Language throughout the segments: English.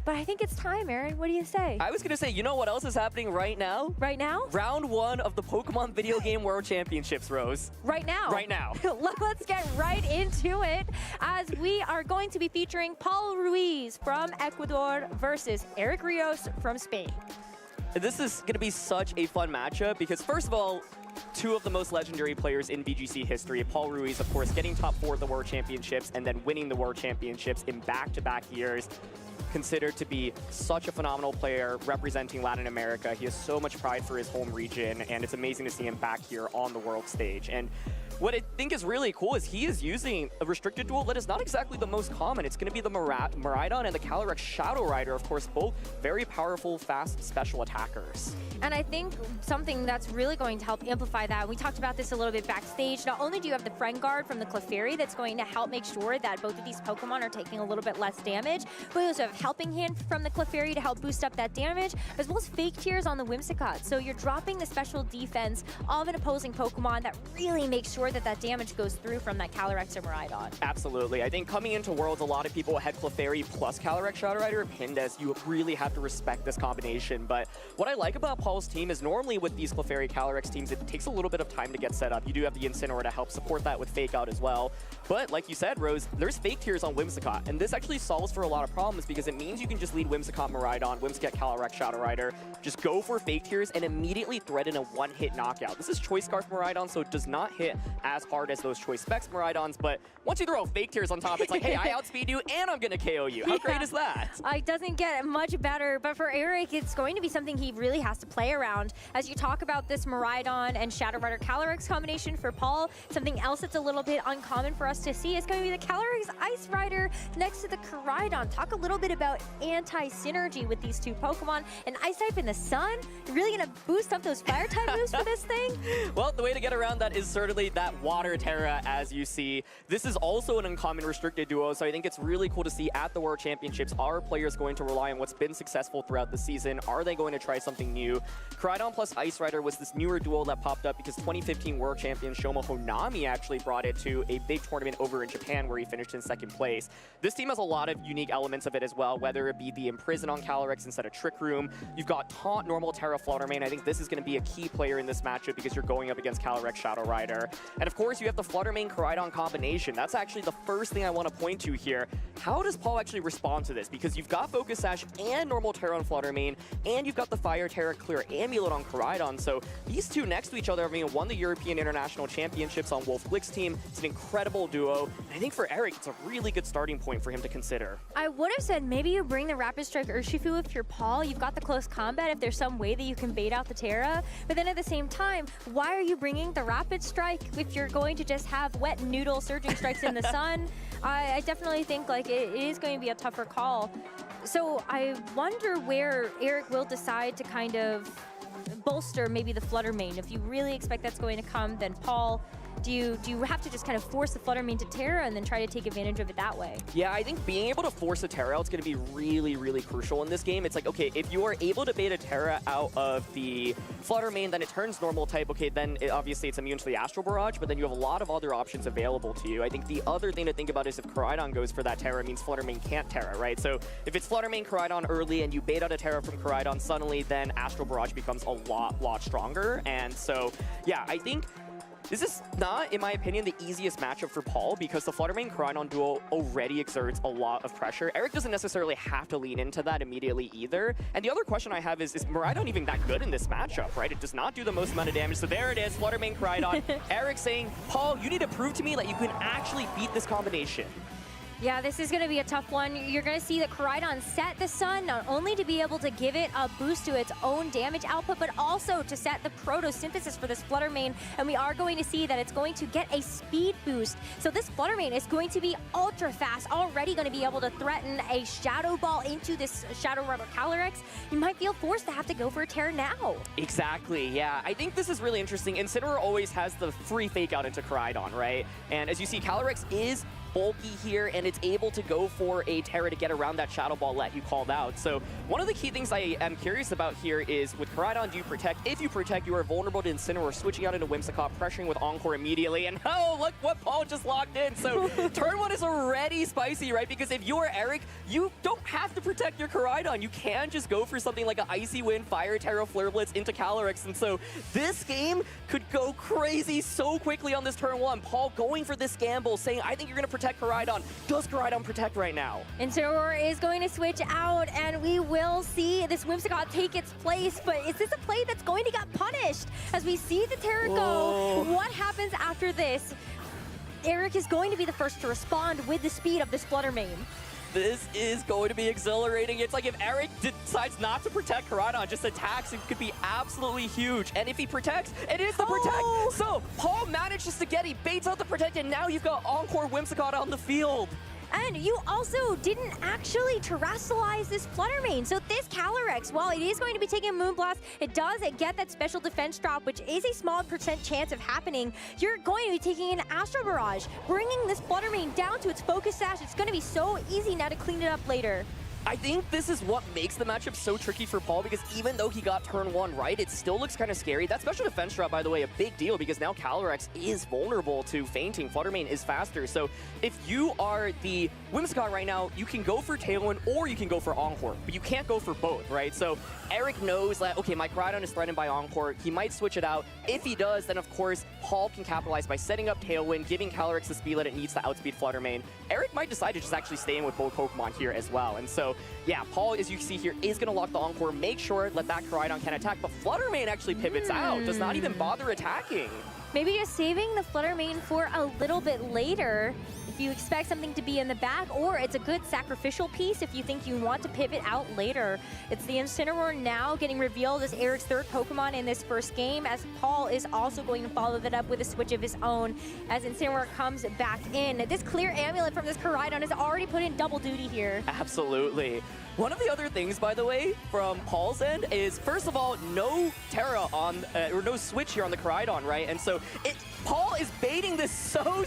But I think it's time, Aaron. What do you say? I was going to say, you know what else is happening right now? Right now? Round 1 of the Pokemon Video Game World Championships, Rose. Right now? Right now. Let's get right into it, as we are going to be featuring Paul Ruiz from Ecuador versus Eric Rios from Spain. This is going to be such a fun matchup because, first of all, two of the most legendary players in VGC history. Paul Ruiz, of course, getting top 4 at the World Championships and then winning the World Championships in back-to-back years. Considered to be such a phenomenal player representing Latin America. He has so much pride for his home region, and it's amazing to see him back here on the world stage. And what I think is really cool is he is using a restricted duel that is not exactly the most common. It's going to be the Miraidon and the Calyrex Shadow Rider, of course, both very powerful, fast special attackers. And I think something that's really going to help amplify that, we talked about this a little bit backstage, not only do you have the Friend Guard from the Clefairy that's going to help make sure that both of these Pokemon are taking a little bit less damage, but you also have Helping Hand from the Clefairy to help boost up that damage, as well as Fake Tears on the Whimsicott. So you're dropping the special defense of an opposing Pokemon that really makes sure that that damage goes through from that Calyrex or Miraidon. Absolutely. I think coming into Worlds, a lot of people had Clefairy plus Calyrex Shadow Rider pinned, as you really have to respect this combination. But what I like about Paul's team is normally with these Clefairy Calyrex teams, it takes a little bit of time to get set up. You do have the Incineroar to help support that with Fake Out as well. But like you said, Rose, there's Fake Tears on Whimsicott, and this actually solves for a lot of problems because it means you can just lead Whimsicott Miraidon, Whimsicott Calyrex Shadow Rider, just go for Fake Tears and immediately threaten a one-hit knockout. This is Choice Scarf Miraidon, so it does not hit as hard as those Choice Specs Miraidons, but once you throw Fake Tears on top, it's like, hey, I outspeed you and I'm gonna KO you. How great is that? It doesn't get much better, but for Eric, it's going to be something he really has to play around. As you talk about this Miraidon and Shadow Rider Calyrex combination for Paul, something else that's a little bit uncommon for us to see is going to be the Calyrex Ice Rider next to the Koraidon. Talk a little bit about anti-synergy with these two Pokemon. An Ice type in the sun? You're really gonna boost up those Fire type moves for this thing? Well, the way to get around that is certainly that Water Terra, as you see. This is also an uncommon restricted duo, so I think it's really cool to see at the World Championships, are players going to rely on what's been successful throughout the season? Are they going to try something new? Koraidon plus Ice Rider was this newer duo that popped up because 2015 World Champion Shoma Honami actually brought it to a big tournament over in Japan where he finished in 2nd place. This team has a lot of unique elements of it as well, whether it be the Imprison on Calyrex instead of Trick Room. You've got Taunt, Normal Terra, Fluttermane. I think this is going to be a key player in this matchup because you're going up against Calyrex Shadow Rider. And of course, you have the Fluttermane Koraidon combination. That's actually the first thing I want to point to here. How does Paul actually respond to this? Because you've got Focus Sash and Normal Terra on Fluttermane, and you've got the Fire Terra Clear Amulet on Koraidon. So these two next to each other, having won the European International Championships on Wolf Glick's team, it's an incredible duo. And I think for Eric, it's a really good starting point for him to consider. I would have said maybe you bring the Rapid Strike Urshifu if you're Paul. You've got the close combat if there's some way that you can bait out the Terra. But then at the same time, why are you bringing the Rapid Strike if you're going to just have Wet Noodle Surging Strikes in the sun? I definitely think like it is going to be a tougher call. So I wonder where Eric will decide to kind of bolster maybe the Fluttermane. If you really expect that's going to come, then Paul, do you have to just kind of force the Fluttermane to Terra and then try to take advantage of it that way? Yeah, I think being able to force a Terra out is going to be really, really crucial in this game. It's like, okay, if you are able to bait a Terra out of the Fluttermane, then it turns normal type. Okay, then obviously it's immune to the Astral Barrage, but then you have a lot of other options available to you. I think the other thing to think about is if Koraidon goes for that Terra, it means Fluttermane can't Terra, right? So if it's Fluttermane Koraidon early and you bait out a Terra from Koraidon, suddenly then Astral Barrage becomes a lot stronger. And so, yeah, I think this is not, in my opinion, the easiest matchup for Paul because the Fluttermane Koraidon duo already exerts a lot of pressure. Eric doesn't necessarily have to lean into that immediately either. And the other question I have is Miraidon even that good in this matchup, right? It does not do the most amount of damage. So there it is, Fluttermane Koraidon. Eric saying, Paul, you need to prove to me that you can actually beat this combination. Yeah, this is going to be a tough one. You're going to see that Koraidon set the sun not only to be able to give it a boost to its own damage output, but also to set the photosynthesis for this Fluttermane. And we are going to see that it's going to get a speed boost. So this Fluttermane is going to be ultra fast, already going to be able to threaten a Shadow Ball into this Shadow Rider Calyrex. You might feel forced to have to go for a Terra now. Exactly, yeah. I think this is really interesting. Incineroar always has the free Fake Out into Koraidon, right? And as you see, Calyrex is bulky here, and it's able to go for a Terra to get around that Shadow Ball that you called out. So one of the key things I am curious about here is with Koraidon, do you protect? If you protect, you are vulnerable to Incineroar, switching out into Whimsicott, pressuring with Encore immediately, and oh, look what Paul just locked in. So turn one is already spicy, right? Because if you are Eric, you don't have to protect your Koraidon. You can just go for something like an Icy Wind, Fire Terra, Flare Blitz into Calyrex, and so this game could go crazy so quickly on this turn one. Paul going for this gamble, saying, I think you're going to protect Koraidon. Does Koraidon protect right now? Incineroar is going to switch out, and we will see this Whimsicott take its place, but is this a play that's going to get punished? As we see the Terra go, what happens after this? Eric is going to be the first to respond with the speed of this Flutter Mane. This is going to be exhilarating. It's like if Eric decides not to protect Koraidon, just attacks, it could be absolutely huge. And if he protects, it is the protect. So Paul manages to get, he baits out the protect, and now you've got Encore Whimsicott on the field. And you also didn't actually terrestrialize this Flutter Mane. So this Calyrex, while it is going to be taking Moonblast, it does get that special defense drop, which is a small % chance of happening. You're going to be taking an Astro Barrage, bringing this Flutter Mane down to its focus sash. It's going to be so easy now to clean it up later. I think this is what makes the matchup so tricky for Paul, because even though he got turn one right, it still looks kind of scary. That special defense drop, by the way, a big deal, because now Calyrex is vulnerable to fainting. Flutter Mane is faster. So if you are the Whimsicott right now, you can go for Tailwind or you can go for Encore, but you can't go for both, right? So Eric knows that, okay, my Koraidon is threatened by Encore. He might switch it out. If he does, then of course, Paul can capitalize by setting up Tailwind, giving Calyrex the speed that it needs to outspeed Flutter Mane. Eric might decide to just actually stay in with both Pokemon here as well. And so, yeah, Paul, as you see here, is going to lock the Encore, make sure that Koraidon can attack, but Flutter Mane actually pivots out, does not even bother attacking. Maybe just saving the Flutter Mane for a little bit later if you expect something to be in the back, or it's a good sacrificial piece if you think you want to pivot out later. It's the Incineroar now getting revealed as Eric's third Pokemon in this first game, as Paul is also going to follow that up with a switch of his own as Incineroar comes back in. This clear amulet from this Koraidon has already put in double duty here. Absolutely. One of the other things, by the way, from Paul's end is, first of all, no Terra on, or no switch here on the Koraidon, right? And so Paul is baiting this so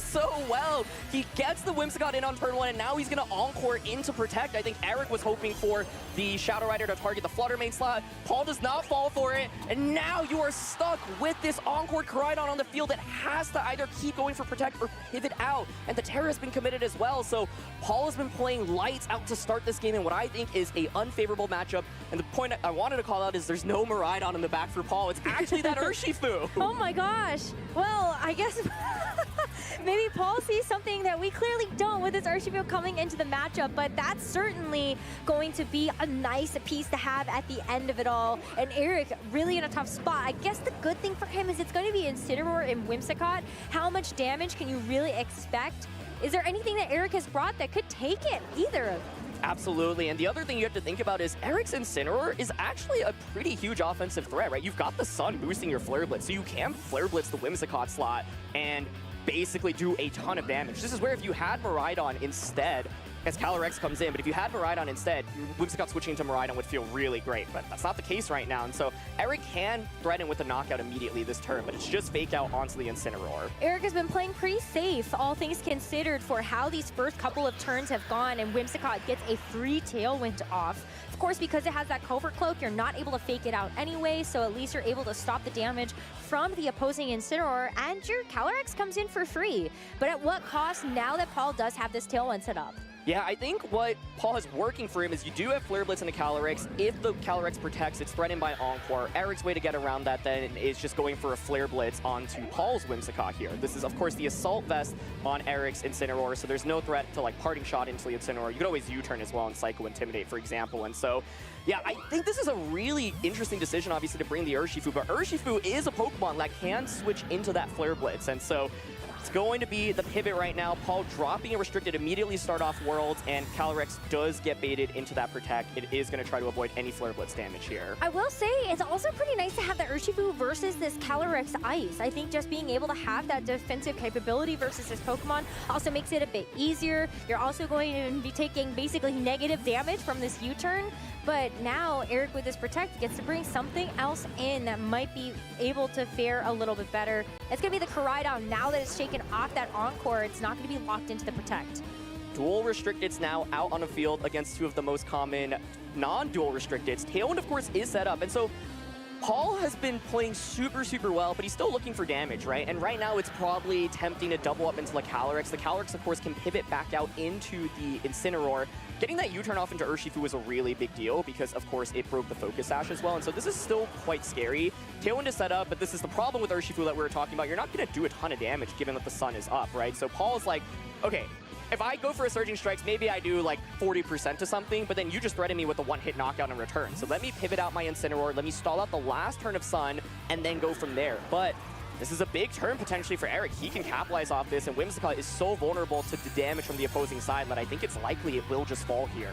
well. He gets the Whimsicott in on turn one, and now he's going to Encore into Protect. I think Eric was hoping for the Shadow Rider to target the Flutter Mane slot. Paul does not fall for it, and now you are stuck with this Encore Koraidon on the field that has to either keep going for Protect or pivot out, and the Terra has been committed as well. So Paul has been playing lights out to start this game in what I think is a unfavorable matchup, and the point I wanted to call out is there's no Miraidon in the back for Paul. It's actually that Urshifu. Oh my gosh. Well, I guess maybe Paul sees something that we clearly don't with this Urshifu coming into the matchup, but that's certainly going to be a nice piece to have at the end of it all. And Eric really in a tough spot. I guess the good thing for him is it's going to be Incineroar and Whimsicott. How much damage can you really expect? Is there anything that Eric has brought that could take it? Either of them. Absolutely, and the other thing you have to think about is Eric's Incineroar is actually a pretty huge offensive threat, right? You've got the Sun boosting your Flare Blitz, so you can Flare Blitz the Whimsicott slot and basically do a ton of damage. This is where if you had Miraidon instead, as Calyrex comes in, but if you had Miraidon instead, Whimsicott switching to Miraidon would feel really great, but that's not the case right now, and so Eric can threaten with a knockout immediately this turn, but it's just fake out onto the Incineroar. Eric has been playing pretty safe, all things considered, for how these first couple of turns have gone, and Whimsicott gets a free Tailwind off. Of course, because it has that Covert Cloak, you're not able to fake it out anyway, so at least you're able to stop the damage from the opposing Incineroar, and your Calyrex comes in for free. But at what cost now that Paul does have this Tailwind set up? Yeah, I think what Paul has working for him is you do have Flare Blitz into Calyrex. If the Calyrex protects, it's threatened by Encore. Eric's way to get around that then is just going for a Flare Blitz onto Paul's Whimsicott here. This is, of course, the Assault Vest on Eric's Incineroar, so there's no threat to, like, Parting Shot into the Incineroar. You could always U-turn as well and Psycho Intimidate, for example. And so, yeah, I think this is a really interesting decision, obviously, to bring the Urshifu, but Urshifu is a Pokemon that can switch into that Flare Blitz, and so it's going to be the pivot right now. Paul dropping a restricted, immediately start off Worlds, and Calyrex does get baited into that Protect. It is going to try to avoid any Flare Blitz damage here. I will say, it's also pretty nice to have the Urshifu versus this Calyrex Ice. I think just being able to have that defensive capability versus this Pokemon also makes it a bit easier. You're also going to be taking basically negative damage from this U-turn. But now Eric with this Protect gets to bring something else in that might be able to fare a little bit better. It's going to be the Koraidon now that it's shaken taken off that Encore, it's not going to be locked into the Protect. Dual restricteds now out on the field against two of the most common non-dual restricteds. Tailwind, of course, is set up, and so Paul has been playing super, super well, but he's still looking for damage, right? And right now, it's probably tempting to double up into the Calyrex. The Calyrex, of course, can pivot back out into the Incineroar. Getting that U-turn off into Urshifu was a really big deal because, of course, it broke the Focus Sash as well. And so this is still quite scary. Tailwind is set up, but this is the problem with Urshifu that we were talking about. You're not going to do a ton of damage given that the sun is up, right? So Paul is like, okay, if I go for a Surging Strikes, maybe I do like 40% to something, but then you just threaten me with a one-hit knockout in return. So let me pivot out my Incineroar, let me stall out the last turn of Sun, and then go from there. But this is a big turn potentially for Eric. He can capitalize off this, and Whimsicott is so vulnerable to the damage from the opposing side that I think it's likely it will just fall here.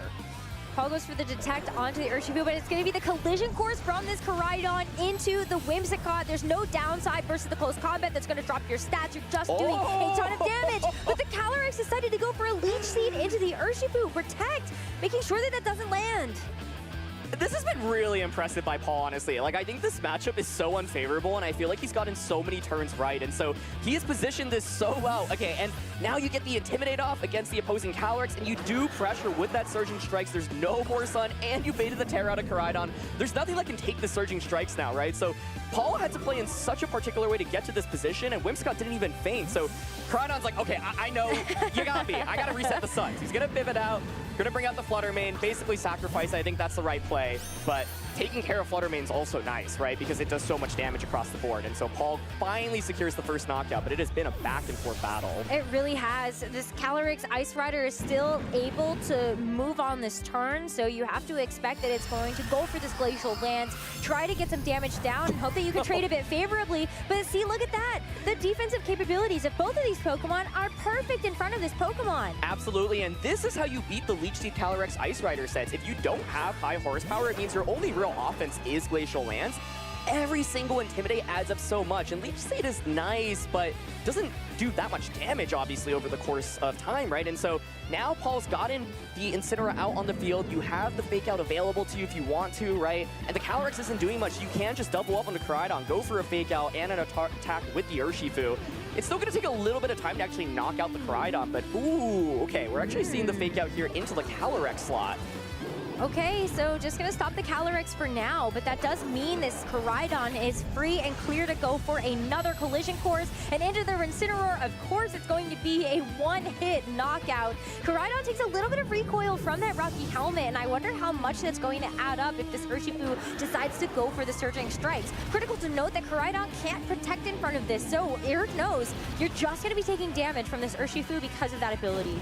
Paul goes for the Detect onto the Urshifu, but it's going to be the collision course from this Koraidon into the Whimsicott. There's no downside versus the close combat that's going to drop your stats. You're just doing a ton of damage. But the Calyrex decided to go for a Leech Seed into the Urshifu. Protect, making sure that that doesn't land. This has been really impressive by Paul, honestly. Like, I think this matchup is so unfavorable, and I feel like he's gotten so many turns right, and so he has positioned this so well. Okay, and now you get the Intimidate off against the opposing Calyrex, and you do pressure with that Surging Strikes. There's no more Sun, and you baited the Terra out of Koraidon. There's nothing that can take the Surging Strikes now, right? So Paul had to play in such a particular way to get to this position, and Whimsicott didn't even feint. So Koraidon's like, okay, I know, you got me. I gotta reset the Suns. He's gonna pivot out, gonna bring out the Flutter Mane, basically sacrifice. I think that's the right play, but taking care of Flutter Mane is also nice, right? Because it does so much damage across the board. And so Paul finally secures the first knockout, but it has been a back and forth battle. It really has. This Calyrex Ice Rider is still able to move on this turn, so you have to expect that it's going to go for this Glacial Lance, try to get some damage down, and hope that you can trade a bit favorably. But see, look at that. The defensive capabilities of both of these Pokemon are perfect in front of this Pokemon. Absolutely, and this is how you beat the Leech Seed Calyrex Ice Rider sets. If you don't have high horsepower, it means your only real offense is Glacial Lance. Every single Intimidate adds up so much, and Leech Seed is nice, but doesn't do that much damage, obviously, over the course of time, right? And so now Paul's gotten the Incineroar out on the field. You have the Fake Out available to you if you want to, right? And the Calyrex isn't doing much. You can just double up on the Koraidon, go for a Fake Out and an attack with the Urshifu. It's still going to take a little bit of time to actually knock out the Koraidon, but ooh, okay, we're actually seeing the Fake Out here into the Calyrex slot. Okay, so just gonna stop the Calyrex for now, but that does mean this Koraidon is free and clear to go for another collision course, and into the Incineroar, of course, it's going to be a one-hit knockout. Koraidon takes a little bit of recoil from that Rocky Helmet, and I wonder how much that's going to add up if this Urshifu decides to go for the Surging Strikes. Critical to note that Koraidon can't protect in front of this, so Eric knows you're just gonna be taking damage from this Urshifu because of that ability.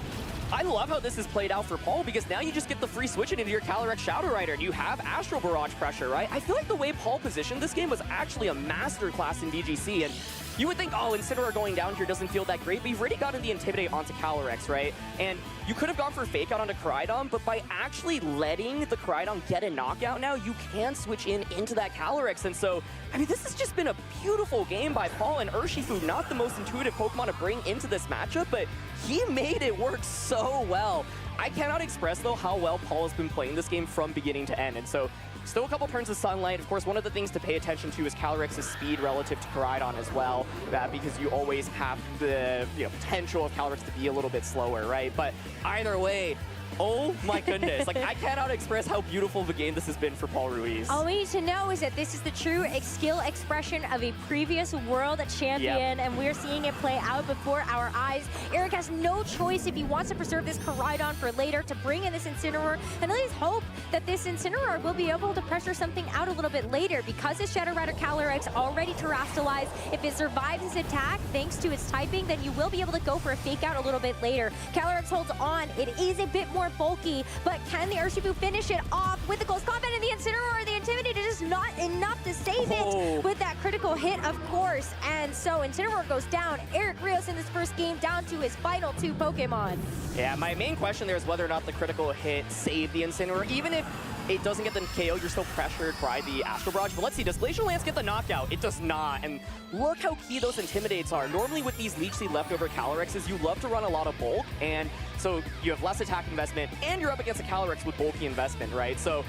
I love how this is played out for Paul, because now you just get the free switch into your Calyrex Shadow Rider, and you have Astral Barrage pressure, right? I feel like the way Paul positioned this game was actually a masterclass in VGC, and you would think, oh, Incineroar going down here doesn't feel that great, but you've already gotten the Intimidate onto Calyrex, right? And you could have gone for a Fake Out onto Koraidon, but by actually letting the Koraidon get a knockout now, you can switch into that Calyrex. And so, I mean, this has just been a beautiful game by Paul, and Urshifu, not the most intuitive Pokemon to bring into this matchup, but he made it work so well. I cannot express, though, how well Paul has been playing this game from beginning to end. And so, still a couple turns of Sunlight. Of course, one of the things to pay attention to is Calyrex's speed relative to Koraidon as well, because you always have the potential of Calyrex to be a little bit slower, right? But either way, oh my goodness. Like, I cannot express how beautiful of a game this has been for Paul Ruiz. All we need to know is that this is the true skill expression of a previous world champion, and we're seeing it play out before our eyes. Eric has no choice if he wants to preserve this Koraidon for later to bring in this Incineroar, and at least hope that this Incineroar will be able to pressure something out a little bit later, because his Shadow Rider Calyrex already terastallized. If it survives his attack, thanks to its typing, then you will be able to go for a Fake Out a little bit later. Calyrex holds on. It is a bit more bulky, but can the Urshifu finish it off with the close combat and the Incineroar? The Intimidate is just not enough to save it with that critical hit, of course. And so Incineroar goes down. Eric Rios in this first game down to his final two Pokemon. Yeah, my main question there is whether or not the critical hit saved the Incineroar. Even if it doesn't get the KO, you're still pressured by the Astral Barrage. But let's see, does Glacial Lance get the knockout? It does not. And look how key those Intimidates are. Normally with these Leech Seed leftover Calyrexes, you love to run a lot of bulk, and so you have less attack investment, and you're up against a Calyrex with bulky investment, right? So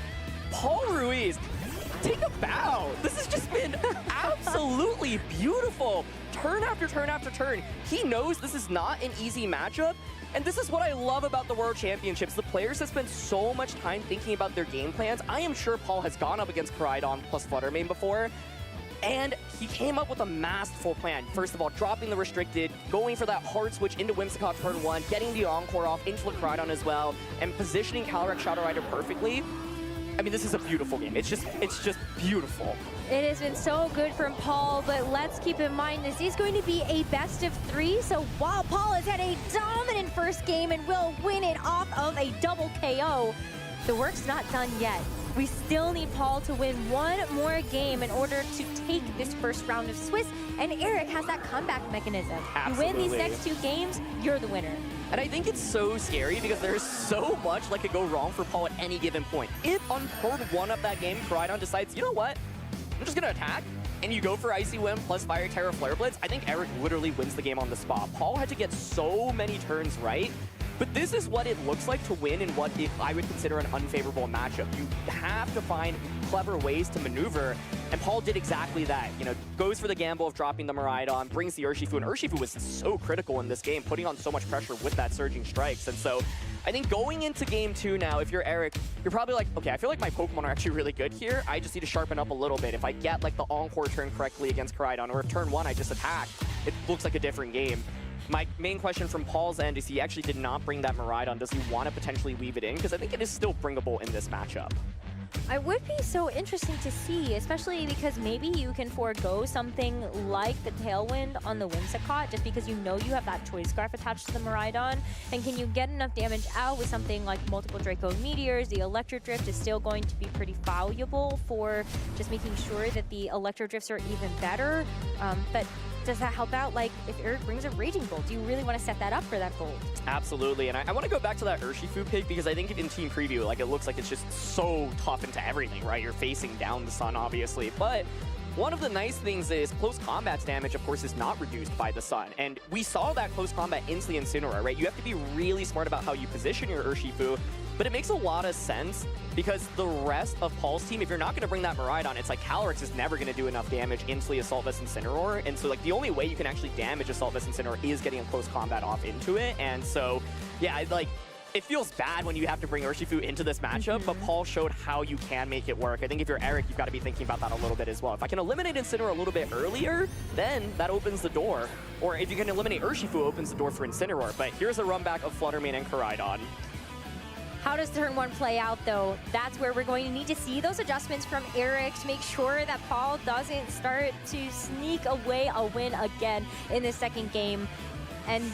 Paul Ruiz, take a bow. This has just been absolutely beautiful. Turn after turn after turn. He knows this is not an easy matchup. And this is what I love about the World Championships. The players have spent so much time thinking about their game plans. I am sure Paul has gone up against Koraidon plus Fluttermane before. And he came up with a masterful plan. First of all, dropping the restricted, going for that hard switch into Whimsicott turn 1, getting the Encore off into the Koraidon as well, and positioning Calyrex Shadow Rider perfectly. I mean, this is a beautiful game. It's just beautiful. It has been so good from Paul, but let's keep in mind this is going to be a best of 3. So while Paul has had a dominant first game and will win it off of a double KO, the work's not done yet. We still need Paul to win one more game in order to take this first round of Swiss, and Eric has that comeback mechanism. Absolutely. You win these next 2 games, you're the winner. And I think it's so scary because there's so much that could go wrong for Paul at any given point. If on turn 1 of that game, Koraidon decides, you know what, I'm just gonna attack, and you go for Icy Wind plus Fire Terra Flare Blitz, I think Eric literally wins the game on the spot. Paul had to get so many turns right. But this is what it looks like to win in what I would consider an unfavorable matchup. You have to find clever ways to maneuver, and Paul did exactly that. You know, goes for the gamble of dropping the Miraidon, brings the Urshifu, and Urshifu was so critical in this game, putting on so much pressure with that Surging Strikes. And so I think going into game 2 now, if you're Eric, you're probably like, okay, I feel like my Pokemon are actually really good here. I just need to sharpen up a little bit. If I get like the Encore turn correctly against Koraidon, or if turn 1 I just attack, it looks like a different game. My main question from Paul's end is he actually did not bring that Miraidon. Does he want to potentially leave it in? Because I think it is still bringable in this matchup. It would be so interesting to see, especially because maybe you can forego something like the Tailwind on the Whimsicott just because you know you have that Choice Scarf attached to the Miraidon. And can you get enough damage out with something like multiple Draco Meteors? The Electro Drift is still going to be pretty valuable for just making sure that the Electro Drifts are even better. But does that help out? Like, if Eric brings a Raging Bolt, do you really want to set that up for that Bolt? Absolutely, and I want to go back to that Urshifu pick because I think in Team Preview, like, it looks like it's just so tough into everything, right? You're facing down the sun, obviously, but one of the nice things is close combat's damage, of course, is not reduced by the sun. And we saw that close combat into the Incineroar, right? You have to be really smart about how you position your Urshifu, but it makes a lot of sense because the rest of Paul's team, if you're not going to bring that Miraidon, it's like Calyrex is never going to do enough damage into the Assault Vest Incineroar. And so, like, the only way you can actually damage Assault Vest Incineroar is getting a close combat off into it. And so, yeah, like, it feels bad when you have to bring Urshifu into this matchup, but Paul showed how you can make it work. I think if you're Eric, you've got to be thinking about that a little bit as well. If I can eliminate Incineroar a little bit earlier, then that opens the door. Or if you can eliminate Urshifu, opens the door for Incineroar. But here's a run back of Fluttermane and Koraidon. How does turn 1 play out, though? That's where we're going to need to see those adjustments from Eric to make sure that Paul doesn't start to sneak away a win again in the second game. And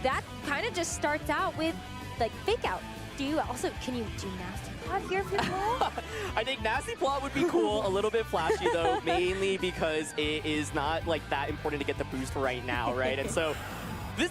that kind of just starts out with, like, Fake Out. Can you do Nasty Plot here for Paul? I think Nasty Plot would be cool, a little bit flashy, though, mainly because it is not, like, that important to get the boost right now, right? And so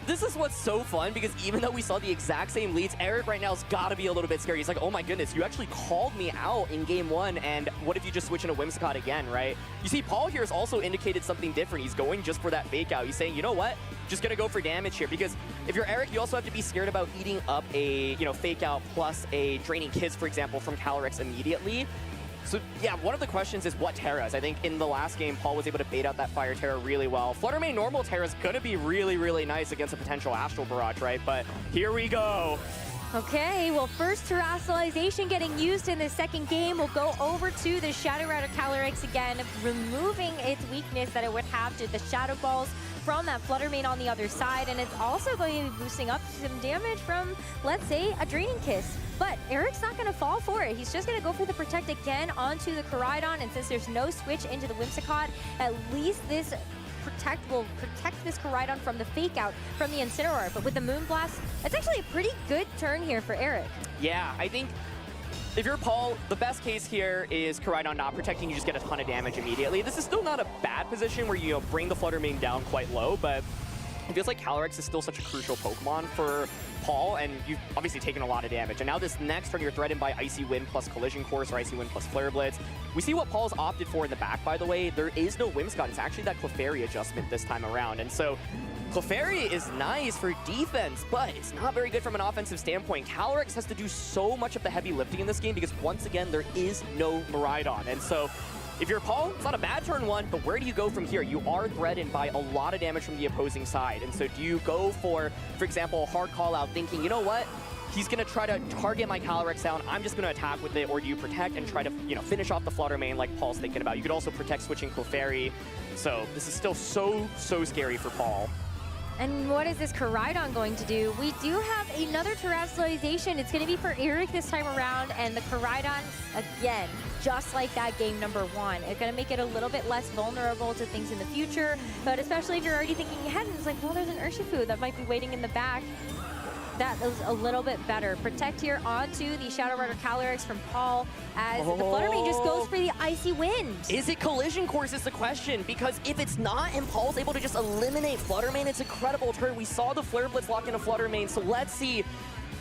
This is what's so fun because even though we saw the exact same leads, Eric right now has got to be a little bit scary. He's like, oh my goodness, you actually called me out in game 1, and what if you just switch into Whimsicott again, right? You see, Paul here has also indicated something different. He's going just for that fake out. He's saying, you know what? Just gonna go for damage here because if you're Eric, you also have to be scared about eating up a, you know, fake out plus a Draining Kiss, for example, from Calyrex immediately. So, yeah, one of the questions is what Terras. I think in the last game, Paul was able to bait out that Fire Terra really well. Fluttermane normal Terra is going to be really, really nice against a potential Astral Barrage, right? But here we go. Okay, well, first Terrestrialization getting used in the second game. We'll go over to the Shadow Rider Calyrex again, removing its weakness that it would have to the Shadow Balls from that Fluttermane on the other side, and it's also going to be boosting up some damage from, let's say, a Draining Kiss. But Eric's not going to fall for it. He's just going to go for the Protect again onto the Koraidon, and since there's no switch into the Whimsicott, at least this Protect will protect this Koraidon from the fake out from the Incineroar. But with the Moonblast, it's actually a pretty good turn here for Eric. Yeah, I think if you're Paul, the best case here is Koraidon not protecting, you just get a ton of damage immediately. This is still not a bad position where you bring the Fluttermane down quite low, but it feels like Calyrex is still such a crucial Pokemon for Paul, and you've obviously taken a lot of damage. And now this next turn, you're threatened by Icy Wind plus Collision Course or Icy Wind plus Flare Blitz. We see what Paul's opted for in the back, by the way. There is no Whimsicott. It's actually that Clefairy adjustment this time around. And so Clefairy is nice for defense, but it's not very good from an offensive standpoint. Calyrex has to do so much of the heavy lifting in this game because, once again, there is no Miraidon. And so if you're Paul, it's not a bad turn one, but where do you go from here? You are threatened by a lot of damage from the opposing side. And so do you go for example, a hard call out thinking, you know what? He's going to try to target my Calyrex down. I'm just going to attack with it. Or do you protect and try to, finish off the Flutter Mane like Paul's thinking about? You could also protect switching Clefairy. So this is still so scary for Paul. And what is this Koraidon going to do? We do have another Terrestrialization. It's going to be for Eric this time around, and the Koraidon, again, just like that game number 1. It's going to make it a little bit less vulnerable to things in the future, but especially if you're already thinking ahead, and it's like, well, there's an Urshifu that might be waiting in the back. That was a little bit better. Protect here onto the Shadow Rider Calyrex from Paul as the Flutter Mane just goes for the Icy Wind. Is it Collision Course is the question, because if it's not and Paul's able to just eliminate Flutter Mane, it's an incredible turn. We saw the Flare Blitz lock into Flutter Mane, so let's see.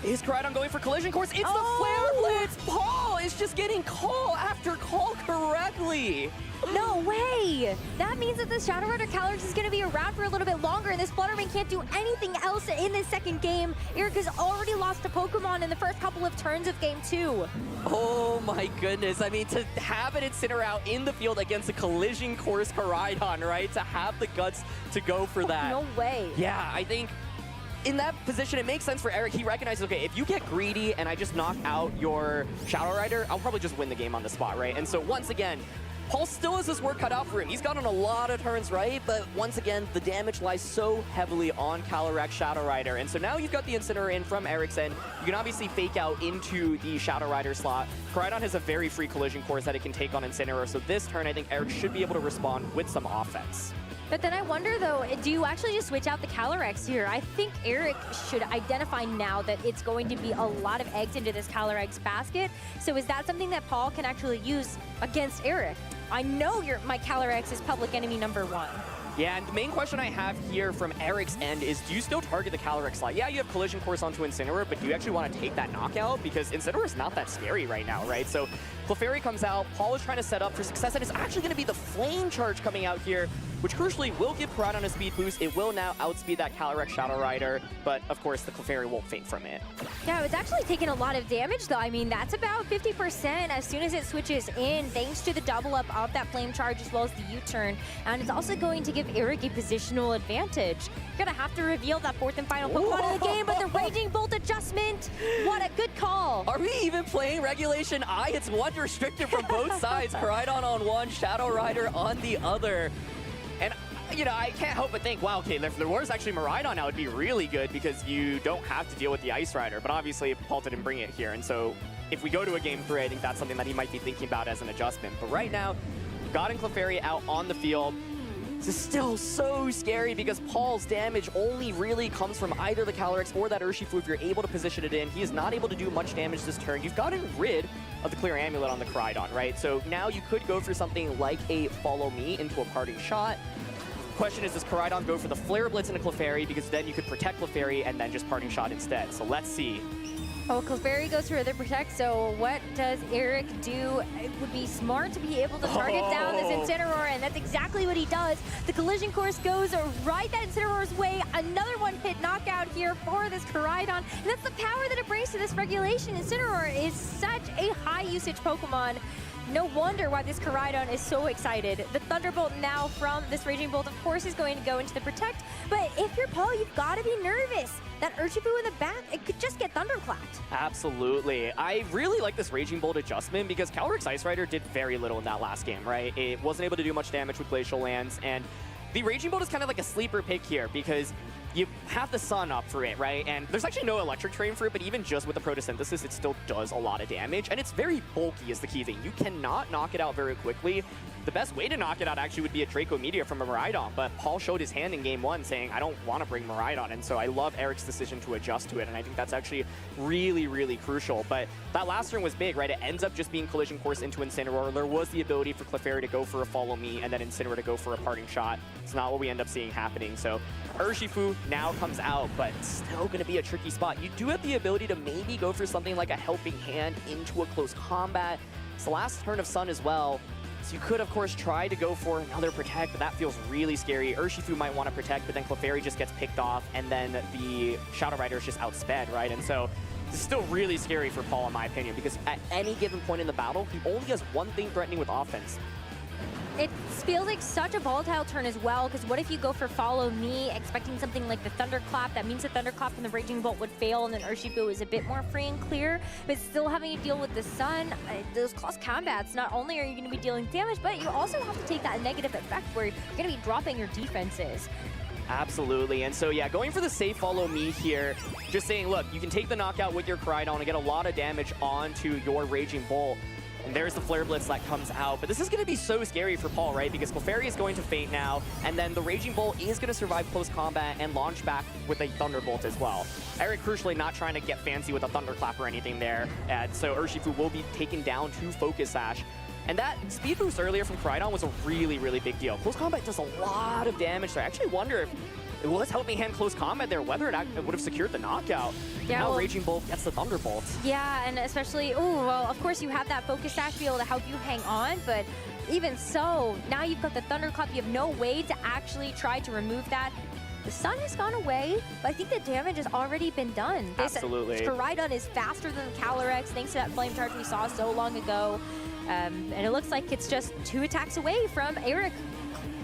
Is Koraidon going for Collision Course? It's the Flare Blitz! Paul is just getting call after call correctly. No way! That means that the Shadow Rider Calyrex is going to be around for a little bit longer, and this Flutter Mane can't do anything else in this second game. Eric has already lost a Pokemon in the first couple of turns of game 2. Oh my goodness. I mean, to have an Incineroar out in the field against a Collision Course Koraidon, right? To have the guts to go for that. No way. Yeah, I think in that position, it makes sense for Eric. He recognizes, okay, if you get greedy and I just knock out your Shadow Rider, I'll probably just win the game on the spot, right? And so once again, Paul still has his work cut out for him. He's gotten a lot of turns right, but once again, the damage lies so heavily on Calyrex Shadow Rider. And so now you've got the Incineroar in from Eric's end. You can obviously fake out into the Shadow Rider slot. Koraidon has a very free Collision Course that it can take on Incineroar, so this turn, I think Eric should be able to respond with some offense. But then I wonder, though, do you actually just switch out the Calyrex here? I think Eric should identify now that it's going to be a lot of eggs into this Calyrex basket. So is that something that Paul can actually use against Eric? I know my Calyrex is public enemy number 1. Yeah, and the main question I have here from Eric's end is, do you still target the Calyrex slot? Yeah, you have Collision Course onto Incineroar, but do you actually want to take that knockout? Because Incineroar is not that scary right now, right? So Clefairy comes out, Paul is trying to set up for success, and it's actually going to be the Flame Charge coming out here, which crucially will give Koraidon a speed boost. It will now outspeed that Calyrex Shadow Rider, but of course the Clefairy won't faint from it. Yeah, it's actually taking a lot of damage, though. I mean, that's about 50% as soon as it switches in, thanks to the double up of that Flame Charge as well as the U-turn. And it's also going to give Eric a positional advantage. You're going to have to reveal that 4th and final Pokemon of the game, but the Raging Bolt adjustment, what a good call. Are we even playing Regulation I? It's one restricted from both sides. Koraidon on one, Shadow Rider on the other. And, I can't help but think, wow, okay, if there was actually Miraidon now, it'd be really good because you don't have to deal with the Ice Rider. But obviously, Paul didn't bring it here. And so if we go to a Game 3, I think that's something that he might be thinking about as an adjustment. But right now, got Clefairy out on the field. This is still so scary because Paul's damage only really comes from either the Calyrex or that Urshifu if you're able to position it in. He is not able to do much damage this turn. You've gotten rid of the Clear Amulet on the Koraidon, right? So now you could go for something like a Follow Me into a Parting Shot. Question is, does Koraidon go for the Flare Blitz into Clefairy? Because then you could protect Clefairy and then just Parting Shot instead. So let's see. Oh, Clefairy goes for the protect, so what does Eric do? It would be smart to be able to target down this Incineroar, and that's exactly what he does. The Collision Course goes right that Incineroar's way. Another one-hit knockout here for this Koraidon, and that's the power that it brings to this regulation. Incineroar is such a high-usage Pokemon. No wonder why this Koraidon is so excited. The Thunderbolt now from this Raging Bolt, of course, is going to go into the Protect. But if you're Paul, you've got to be nervous. That Urshifu in the back, it could just get Thunderclapped. Absolutely. I really like this Raging Bolt adjustment because Calyrex Ice Rider did very little in that last game, right? It wasn't able to do much damage with Glacial Lands, and the Raging Bolt is kind of like a sleeper pick here because you have the Sun up for it, right? And there's actually no electric terrain for it, but even just with the Photosynthesis, it still does a lot of damage. And it's very bulky is the key thing. You cannot knock it out very quickly. The best way to knock it out actually would be a Draco Meteor from a Miraidon, but Paul showed his hand in game 1 saying, I don't want to bring Miraidon, and so I love Eric's decision to adjust to it, and I think that's actually really, really crucial. But that last turn was big, right? It ends up just being Collision Course into Incineroar. There was the ability for Clefairy to go for a Follow Me, and then Incineroar to go for a Parting Shot. It's not what we end up seeing happening, so Urshifu now comes out, but still going to be a tricky spot. You do have the ability to maybe go for something like a helping hand into a close combat. It's the last turn of Sun as well. So you could, of course, try to go for another protect, but that feels really scary. Urshifu might want to protect, but then Clefairy just gets picked off, and then the Shadow Rider is just outsped, right? And so this is still really scary for Paul, in my opinion, because at any given point in the battle, he only has one thing threatening with offense. It feels like such a volatile turn as well, because what if you go for Follow Me, expecting something like the Thunderclap? That means the Thunderclap from the Raging Bolt would fail, and then Urshifu is a bit more free and clear, but still having to deal with the Sun. Those close combats, not only are you going to be dealing damage, but you also have to take that negative effect where you're going to be dropping your defenses. Absolutely, and so yeah, going for the safe Follow Me here, just saying, look, you can take the knockout with your Crydon and get a lot of damage onto your Raging Bolt. And there's the Flare Blitz that comes out. But this is going to be so scary for Paul, right? Because Clefairy is going to faint now, and then the Raging Bolt is going to survive close combat and launch back with a Thunderbolt as well. Eric crucially not trying to get fancy with a Thunderclap or anything there. And so Urshifu will be taken down to Focus Sash. And that speed boost earlier from Crydon was a really, really big deal. Close combat does a lot of damage, so I actually wonder if it was helping hand close combat there, whether it would have secured the knockout. Yeah, now well, Raging Bolt gets the Thunderbolt. Yeah, and especially, oh, well, of course you have that Focus Sash to be able to help you hang on, but even so, now you've got the Thunderclap, you have no way to actually try to remove that. The Sun has gone away, but I think the damage has already been done. Absolutely. This Crydon is faster than the Calyrex, thanks to that Flame Charge we saw so long ago. And it looks like it's just 2 attacks away from Eric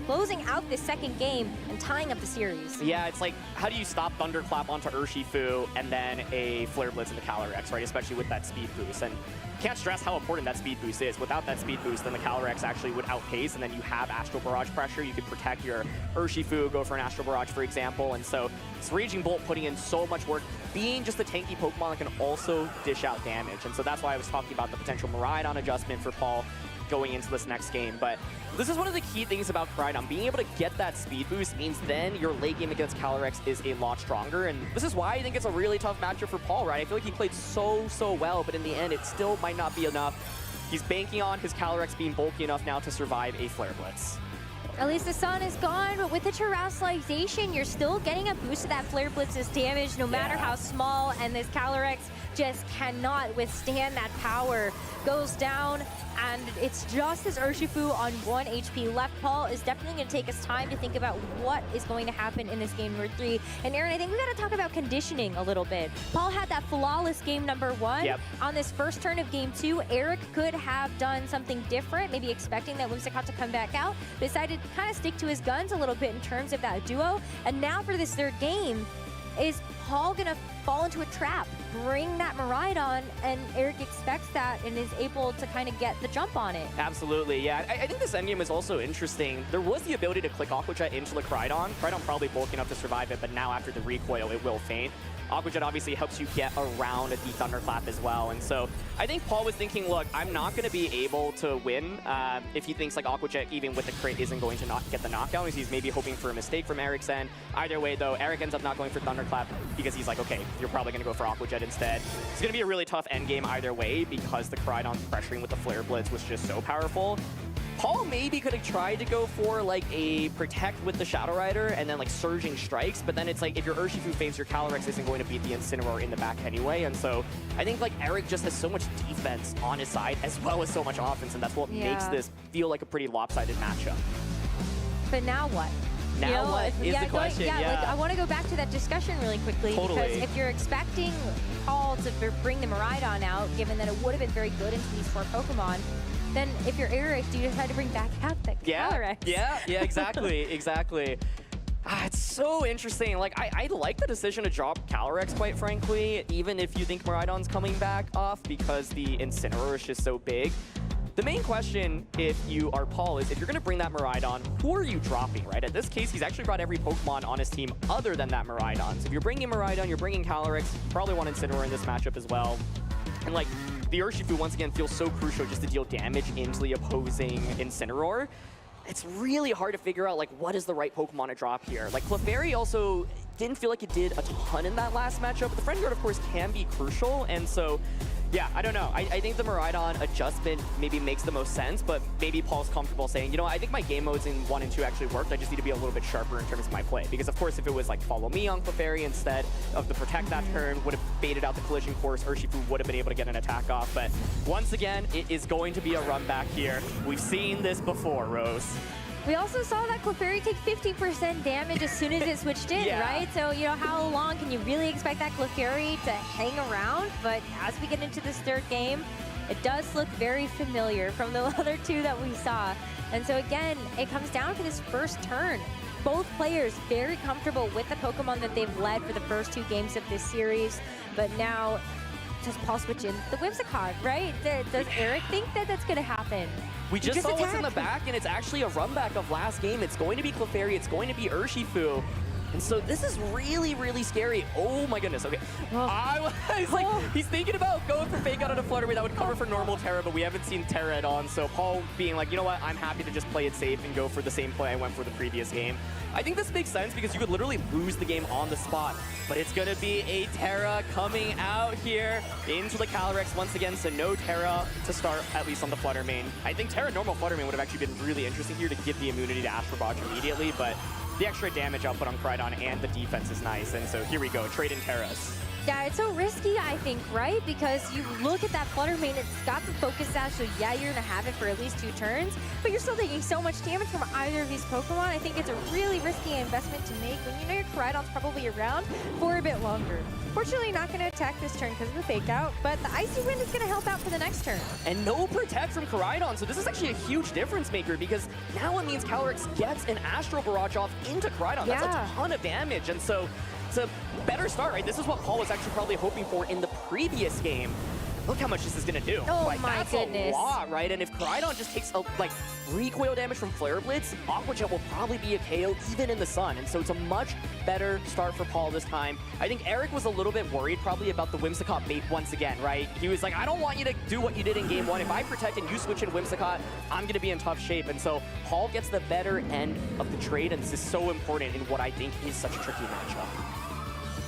closing out this second game and tying up the series. Yeah, it's like, how do you stop Thunderclap onto Urshifu and then a Flare Blitz into Calyrex, right? Especially with that speed boost. And can't stress how important that speed boost is. Without that speed boost, then the Calyrex actually would outpace, and then you have Astral Barrage pressure. You could protect your Urshifu, go for an Astral Barrage, for example. And so this Raging Bolt putting in so much work, being just a tanky Pokemon that can also dish out damage. And so that's why I was talking about the potential Miraidon adjustment for Paul going into this next game. But this is one of the key things about Crydon. Being able to get that speed boost means then your late game against Calyrex is a lot stronger. And this is why I think it's a really tough matchup for Paul, right? I feel like he played so well, but in the end, it still might not be enough. He's banking on his Calyrex being bulky enough now to survive a Flare Blitz. At least the Sun is gone, but with the Terrestrialization, you're still getting a boost of that Flare Blitz's damage, no matter how small, and this Calyrex just cannot withstand that power. Goes down, and it's just as Urshifu on 1 HP left. Paul is definitely going to take his time to think about what is going to happen in this game number 3. And Aaron, I think we got to talk about conditioning a little bit. Paul had that flawless game number 1. Yep. On this first turn of game 2, Eric could have done something different, maybe expecting that Whimsicott to come back out, but decided to kind of stick to his guns a little bit in terms of that duo. And now for this third game, is Paul gonna fall into a trap, bring that Miraidon, and Eric expects that and is able to kind of get the jump on it? Absolutely, yeah. I think this endgame is also interesting. There was the ability to click Aqua Jet into the Crydon. Crydon probably bulky enough to survive it, but now after the recoil, it will faint. Aqua Jet obviously helps you get around the Thunderclap as well. And so I think Paul was thinking, look, I'm not going to be able to win if he thinks like Aqua Jet, even with the crit, isn't going to not get the knockout. He's maybe hoping for a mistake from Eric's end. Either way, though, Eric ends up not going for Thunderclap because he's like, okay, you're probably going to go for Aqua Jet instead. It's going to be a really tough endgame either way because the Crydon pressuring with the Flare Blitz was just so powerful. Paul maybe could have tried to go for like a Protect with the Shadow Rider and then like Surging Strikes, but then it's like if your Urshifu faints, your Calyrex isn't going to beat the Incineroar in the back anyway. And so I think like Eric just has so much defense on his side as well as so much offense, and that's what makes this feel like a pretty lopsided matchup. But now what? Now what is the question? Like, I want to go back to that discussion really quickly. Totally. Because if you're expecting Paul to bring the Miraidon out, given that it would have been very good into these 4 Pokemon, then if you're Eric, do you decide to bring back out the Calyrex? Yeah, exactly, exactly. It's so interesting. Like, I like the decision to drop Calyrex, quite frankly, even if you think Miraidon's coming back off, because the Incineroar is just so big. The main question, if you are Paul, is if you're going to bring that Miraidon, who are you dropping, right? In this case, he's actually brought every Pokemon on his team other than that Miraidon. So if you're bringing Miraidon, you're bringing Calyrex, probably want Incineroar in this matchup as well. And like, the Urshifu once again feels so crucial just to deal damage into the opposing Incineroar. It's really hard to figure out like what is the right Pokemon to drop here. Like Clefairy also didn't feel like it did a ton in that last matchup, but the Friend Guard of course can be crucial, and so Yeah, I don't know. I think the Miraidon adjustment maybe makes the most sense, but maybe Paul's comfortable saying, you know, I think my game modes in 1 and 2 actually worked. I just need to be a little bit sharper in terms of my play. Because, of course, if it was like follow me on Clefairy instead of the protect that turn, would have baited out the collision course, Urshifu would have been able to get an attack off. But once again, it is going to be a run back here. We've seen this before, Rose. We also saw that Clefairy take 50% damage as soon as it switched in, right? So, you know, how long can you really expect that Clefairy to hang around? But as we get into this third game, it does look very familiar from the other two that we saw. And so again, it comes down to this first turn. Both players very comfortable with the Pokemon that they've led for the first 2 games of this series. But now, does Paul switch in the Whimsicott, right? Does Eric think that that's going to happen? We just saw what's in the back, and it's actually a run back of last game. It's going to be Clefairy, it's going to be Urshifu. And so this is really, really scary. Oh my goodness, okay. I was like, he's thinking about going for Fake Out on a Flutterby that would cover for normal Terra, but we haven't seen Terra at on. So Paul being like, you know what, I'm happy to just play it safe and go for the same play I went for the previous game. I think this makes sense because you could literally lose the game on the spot. But it's going to be a Terra coming out here into the Calyrex once again, so no Terra to start, at least on the Flutter Mane. I think Terra normal Flutter Mane would have actually been really interesting here to give the immunity to Astral Barrage immediately, but the extra damage output on Cridon and the defense is nice, and so here we go, trade in Terras. Yeah, it's so risky, I think, right? Because you look at that Flutter Mane, it's got the Focus Sash, so yeah, you're gonna have it for at least 2 turns, but you're still taking so much damage from either of these Pokemon. I think it's a really risky investment to make when you know your Cridon's probably around for a bit longer. Fortunately, not gonna attack this turn because of the Fake Out, but the Icy Wind is gonna help out for the next turn. And no Protect from Cridon, so this is actually a huge difference maker because now it means Calyrex gets an Astral Barrage off into Cridon. That's a ton of damage, and so it's a better start, right? This is what Paul was actually probably hoping for in the previous game. Look how much this is gonna do. Oh like, my goodness. That's a lot, right? And if Cridon just takes like recoil damage from Flare Blitz, Aqua Jet will probably be a KO even in the sun. And so it's a much better start for Paul this time. I think Eric was a little bit worried probably about the Whimsicott bait once again, right? He was like, I don't want you to do what you did in game 1. If I protect and you switch in Whimsicott, I'm gonna be in tough shape. And so Paul gets the better end of the trade, and this is so important in what I think is such a tricky matchup.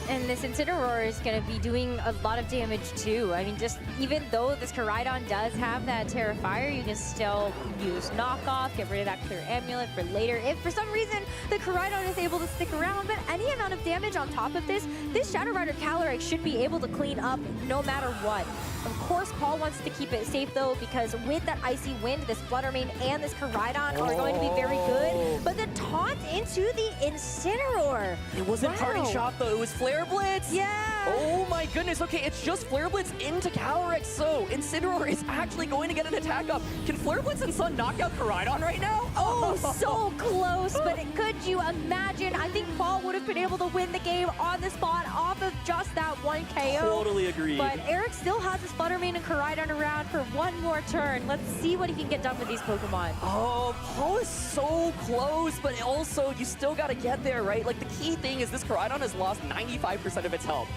And this Incineroar is going to be doing a lot of damage too. I mean, just even though this Koraidon does have that Terra Fire, you can still use Knockoff, get rid of that Clear Amulet for later. If for some reason the Koraidon is able to stick around, but any amount of damage on top of this Shadow Rider Calyrex should be able to clean up no matter what. Of course, Paul wants to keep it safe though, because with that Icy Wind, this Flutter Mane and this Koraidon are going to be very good. But the taunt into the Incineroar. It wasn't Parting Shot though, it was Flare Blitz. Yeah. Oh my goodness, okay, it's just Flare Blitz into Calyrex, so Incineroar is actually going to get an attack up. Can Flare Blitz and Sun knock out Koraidon right now? Oh, so close, but could you imagine? I think Paul would have been able to win the game on the spot off of just that 1 KO. Totally agree. But Eric still has his Flutter Mane and Koraidon around for one more turn. Let's see what he can get done with these Pokemon. Oh, Paul is so close, but also you still got to get there, right? Like the key thing is this Koraidon has lost 95% of its health.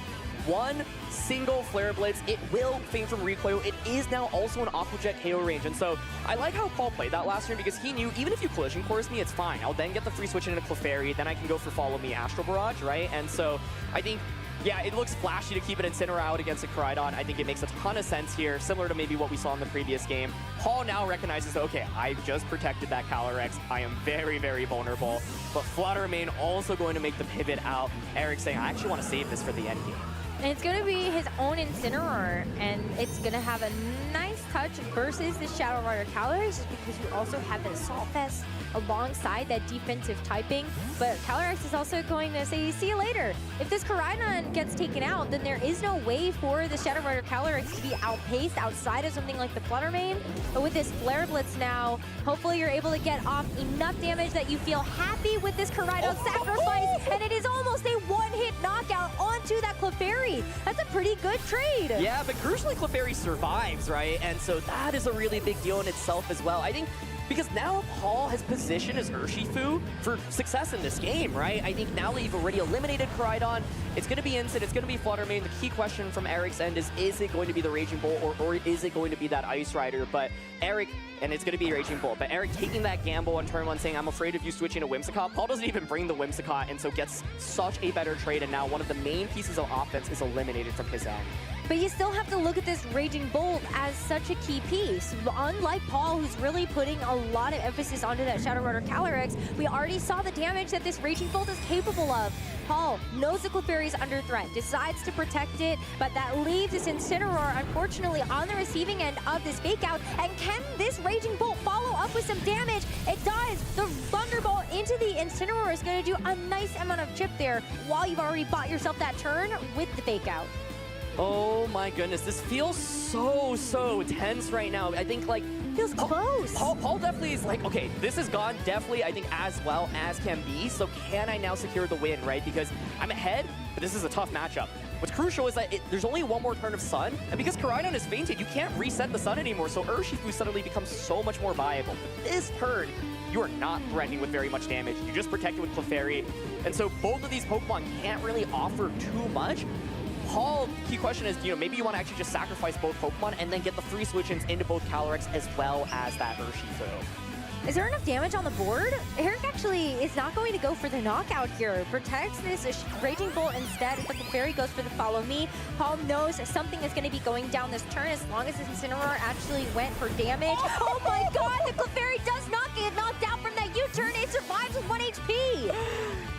One single Flare Blitz, it will faint from recoil. It is now also an Aqua Jet KO range, and so I like how Paul played that last turn because he knew even if you collision course me, it's fine. I'll then get the free switch into Clefairy, then I can go for Follow Me Astral Barrage, right? And so I think, yeah, it looks flashy to keep an Incineroar out against a Koraidon. I think it makes a ton of sense here, similar to maybe what we saw in the previous game. Paul now recognizes, okay, I just protected that Calyrex. I am very, very vulnerable. But Flutter Mane also going to make the pivot out. Eric saying, I actually want to save this for the end game. And it's going to be his own Incineroar, and it's going to have a nice touch versus the Shadow Rider Calyrex, just because you also have the Assault Vest alongside that defensive typing. But Calyrex is also going to say, see you later. If this Koraidon gets taken out, then there is no way for the Shadow Rider Calyrex to be outpaced outside of something like the Flutter Mane. But with this Flare Blitz now, hopefully you're able to get off enough damage that you feel happy with this Koraidon sacrifice, and it is almost a one-hit knockout onto that Clefairy. That's a pretty good trade. Yeah, but crucially Clefairy survives, right? And so that is a really big deal in itself as well. I think because now Paul has positioned his Urshifu for success in this game, right? I think now that you've already eliminated Koraidon, it's going to be Incid, it's going to be Flutter Mane. The key question from Eric's end is it going to be the Raging Bolt or is it going to be that Ice Rider? But Eric, and it's going to be Raging Bolt, but Eric taking that gamble on turn 1 saying, I'm afraid of you switching to Whimsicott. Paul doesn't even bring the Whimsicott and so gets such a better trade, and now one of the main pieces of offense is eliminated from his end. But you still have to look at this Raging Bolt as such a key piece. Unlike Paul, who's really putting a lot of emphasis onto that Shadow Runner Calyrex, we already saw the damage that this Raging Bolt is capable of. Paul knows the Clefairy is under threat, decides to protect it, but that leaves this Incineroar, unfortunately, on the receiving end of this fake out. And can this Raging Bolt follow up with some damage? It does. The Thunderbolt into the Incineroar is going to do a nice amount of chip there while you've already bought yourself that turn with the fake out. Oh my goodness, this feels so tense right now. I think like feels close. Paul definitely is like, okay, this has gone definitely, I think, as well as can be. So can I now secure the win, right? Because I'm ahead, but this is a tough matchup. What's crucial is that there's only one more turn of Sun, and because Koraidon is fainted, you can't reset the Sun anymore, so Urshifu suddenly becomes so much more viable. But this turn, you are not threatening with very much damage. You just protect it with Clefairy, and so both of these Pokemon can't really offer too much. Paul, key question is, maybe you want to actually just sacrifice both Pokemon and then get the free switch-ins into both Calyrex as well as that Urshifu. Is there enough damage on the board? Eric actually is not going to go for the knockout here. Protects this Raging Bolt instead. But the Fairy goes for the Follow Me. Paul knows something is going to be going down this turn as long as this Incineroar actually went for damage. Oh my god, the Clefairy does not get knocked out from that U-turn. It survives with 1 HP.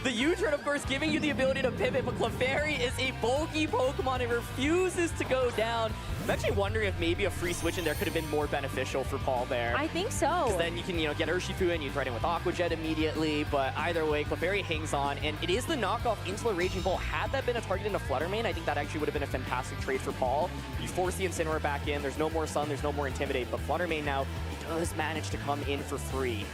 The U-turn, of course, giving you the ability to pivot, but Clefairy is a bulky Pokemon. It refuses to go down. I'm actually wondering if maybe a free switch in there could have been more beneficial for Paul there. I think so. Because then you can, get Urshifu in, you threaten with Aqua Jet immediately, but either way, Clefairy hangs on, and it is the knockoff into the Raging Bolt. Had that been a target into Fluttermane, I think that actually would have been a fantastic trade for Paul. You force the Incineroar back in, there's no more Sun, there's no more Intimidate, but Fluttermane now does manage to come in for free.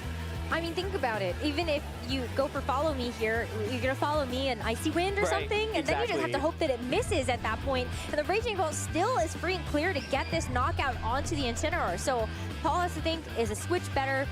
I mean, think about it. Even if you go for Follow Me here, you're going to Follow Me and Icy Wind or something, and then you just have to hope that it misses at that point. And the Raging Bolt still is free and clear to get this knockout onto the Incineroar. So Paul has to think, is a switch better?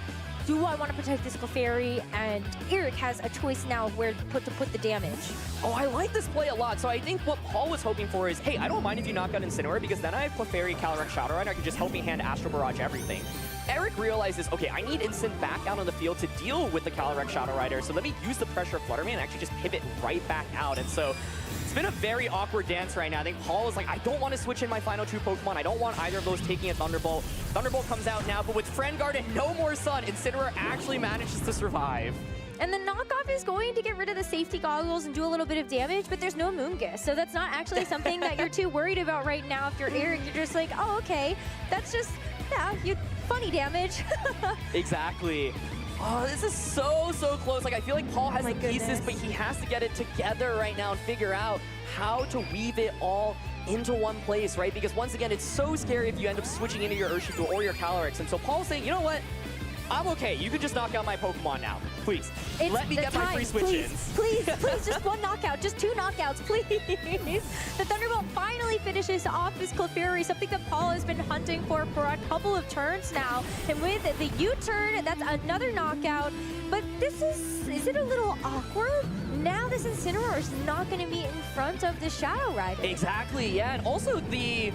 Do I want to protect this Clefairy? And Eric has a choice now of where to put the damage. Oh, I like this play a lot. So I think what Paul was hoping for is, hey, I don't mind if you knock out Incineroar because then I have Clefairy, Calyrex, Shadow Rider. I can just help me hand Astral Barrage everything. Eric realizes, okay, I need Instant back out on the field to deal with the Calyrex Shadow Rider, so let me use the pressure of Fluttermane and actually just pivot right back out. And so it's been a very awkward dance right now. I think Paul is like, I don't want to switch in my final 2 Pokemon. I don't want either of those taking a Thunderbolt. Thunderbolt comes out now, but with Friend Guard and no more Sun, Incineroar actually manages to survive. And the knockoff is going to get rid of the safety goggles and do a little bit of damage, but there's no Moongus. So that's not actually something that you're too worried about right now. If you're Eric, you're just like, oh, okay, that's just, funny damage. Exactly. Oh, this is so close. Like, I feel like Paul has the pieces, but he has to get it together right now and figure out how to weave it all into one place, right? Because once again, it's so scary if you end up switching into your Urshifu or your Calyrex. And so Paul's saying, you know what? I'm okay. You can just knock out my Pokemon now. Please. Let me get my free switch-ins. Please, just 1 knockout. Just 2 knockouts, please. The Thunderbolt finally finishes off his Clefairy, something that Paul has been hunting for a couple of turns now. And with the U-turn, that's another knockout. But this is it a little awkward? Now this Incineroar is not going to be in front of the Shadow Rider. Exactly, yeah. And also the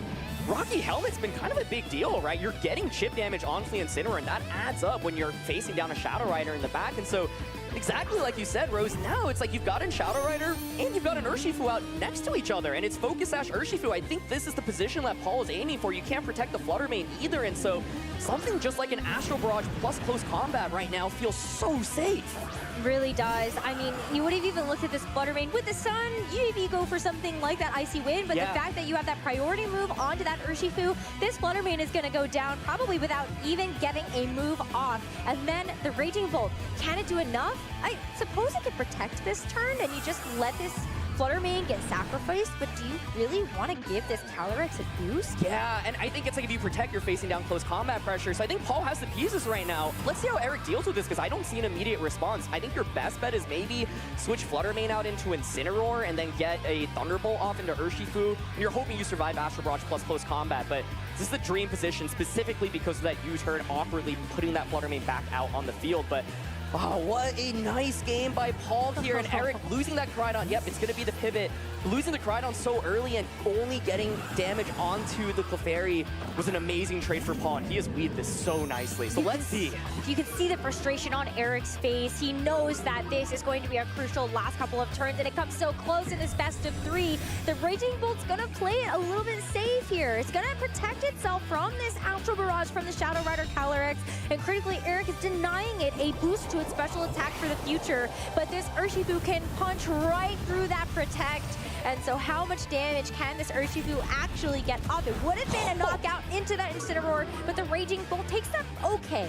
Rocky Helmet's been kind of a big deal, right? You're getting chip damage onto the Incineroar, and that adds up when you're facing down a Shadow Rider in the back. And so, exactly like you said, Rose, now it's like you've got a Shadow Rider and you've got an Urshifu out next to each other, and it's Focus Sash Urshifu. I think this is the position that Paul is aiming for. You can't protect the Fluttermane either, and so something just like an Astral Barrage plus close combat right now feels so safe. Really does. I mean, you would have even looked at this Fluttermane with the Sun. You maybe go for something like that Icy Wind, but the fact that you have that priority move onto that Urshifu, this Fluttermane is going to go down probably without even getting a move off. And then the Raging Bolt, can it do enough? I suppose it could protect this turn, and you just let this Fluttermane get sacrificed, but do you really want to give this Calyrex a boost? Yeah, and I think it's like if you protect, you're facing down close combat pressure, so I think Paul has the pieces right now. Let's see how Eric deals with this, because I don't see an immediate response. I think your best bet is maybe switch Fluttermane out into Incineroar and then get a Thunderbolt off into Urshifu, and you're hoping you survive Astral Barrage plus close combat, but This is the dream position specifically because of that U-turn, awkwardly putting that Flutter Mane back out on the field. But wow, what a nice game by Paul here. And Eric losing that Koraidon. Yep, it's going to be the pivot. Losing the Koraidon so early and only getting damage onto the Clefairy was an amazing trade for Paul, and he has weaved this so nicely. So let's see. You can see the frustration on Eric's face. He knows that this is going to be a crucial last couple of turns, and it comes so close in this best of 3. The Raging Bolt's going to play it a little bit safe here. It's going to protect itself from this Astral Barrage from the Shadow Rider Calyrex, and critically, Eric is denying it a boost to its special attack for the future. But this Urshifu can punch right through that protect. And so how much damage can this Urshifu actually get off? It would have been a knockout into that Incineroar, but the Raging Bolt takes that okay.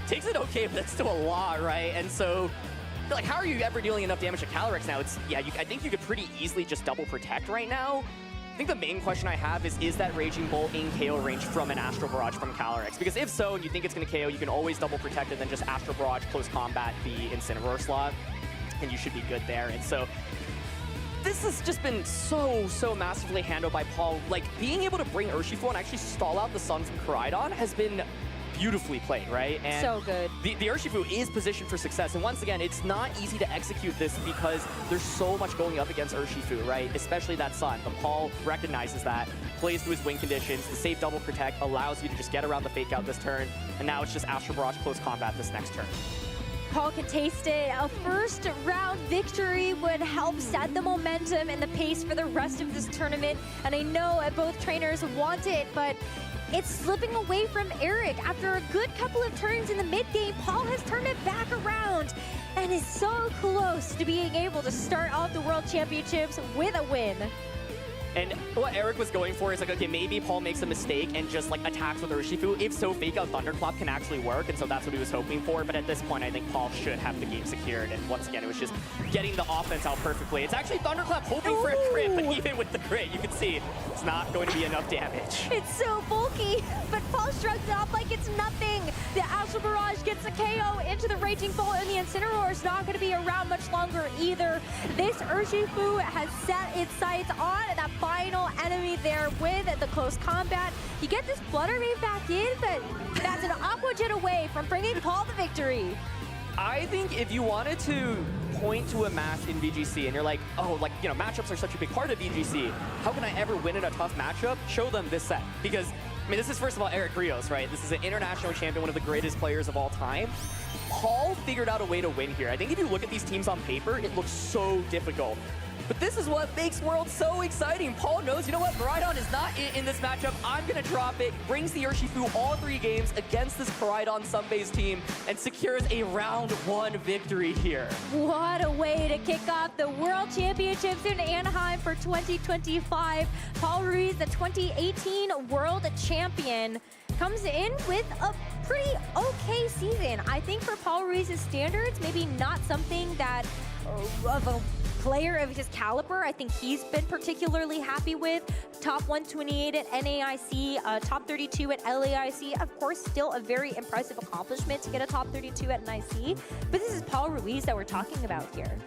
Takes it okay, but that's still a lot, right? And so, like, how are you ever dealing enough damage to Calyrex now? It's, yeah, I think you could pretty easily just double protect right now. I think the main question I have is that Raging Bolt in KO range from an Astral Barrage from Calyrex? Because if so, and you think it's going to KO, you can always double protect and then just Astral Barrage close combat the Incineroar slot, and you should be good there. And so, this has just been so massively handled by Paul. Like, being able to bring Urshifu and actually stall out the Sun from Koraidon has been beautifully played, right? And so good. The Urshifu is positioned for success, and once again, it's not easy to execute this because there's so much going up against Urshifu, right? Especially that Sun, but Paul recognizes that, plays to his win conditions. The safe double protect allows you to just get around the fake out this turn, and now it's just Astral Barrage close combat this next turn. Paul can taste it. A first round victory would help set the momentum and the pace for the rest of this tournament. And I know both trainers want it, but it's slipping away from Eric. After a good couple of turns in the mid game, Paul has turned it back around and is so close to being able to start off the World Championships with a win. And what Eric was going for is like, okay, maybe Paul makes a mistake and just like attacks with Urshifu. If so, fake out Thunderclap can actually work, and so that's what he was hoping for. But at this point, I think Paul should have the game secured. And once again, it was just getting the offense out perfectly. It's actually Thunderclap hoping for a crit, but even with the crit, you can see it's not going to be enough damage. It's so bulky, but Paul shrugs it off like it's nothing. The Astral Barrage gets a KO into the Raging Bolt, and the Incineroar is not going to be around much longer either. This Urshifu has set its sights on that final enemy there with the close combat. You get this Flutter Mane back in, but that's an Aqua Jet away from bringing Paul the victory. I think if you wanted to point to a match in VGC and you're like, oh, like, you know, matchups are such a big part of VGC. How can I ever win in a tough matchup? Show them this set. Because, I mean, this is first of all Eric Rios, right? This is an international champion, one of the greatest players of all time. Paul figured out a way to win here. I think if you look at these teams on paper, it looks so difficult. But this is what makes World so exciting. Paul knows, you know what, Koraidon is not in this matchup. I'm going to drop it. Brings the Urshifu all 3 games against this Koraidon Sunbase team and secures a round 1 victory here. What a way to kick off the World Championships in Anaheim for 2025. Paul Ruiz, the 2018 World Champion, comes in with a pretty okay season. I think for Paul Ruiz's standards, maybe not something that of a player of his caliber, I think he's been particularly happy with. Top 128 at NAIC, top 32 at LAIC. Of course, still a very impressive accomplishment to get a top 32 at NIC. But this is Paul Ruiz that we're talking about here.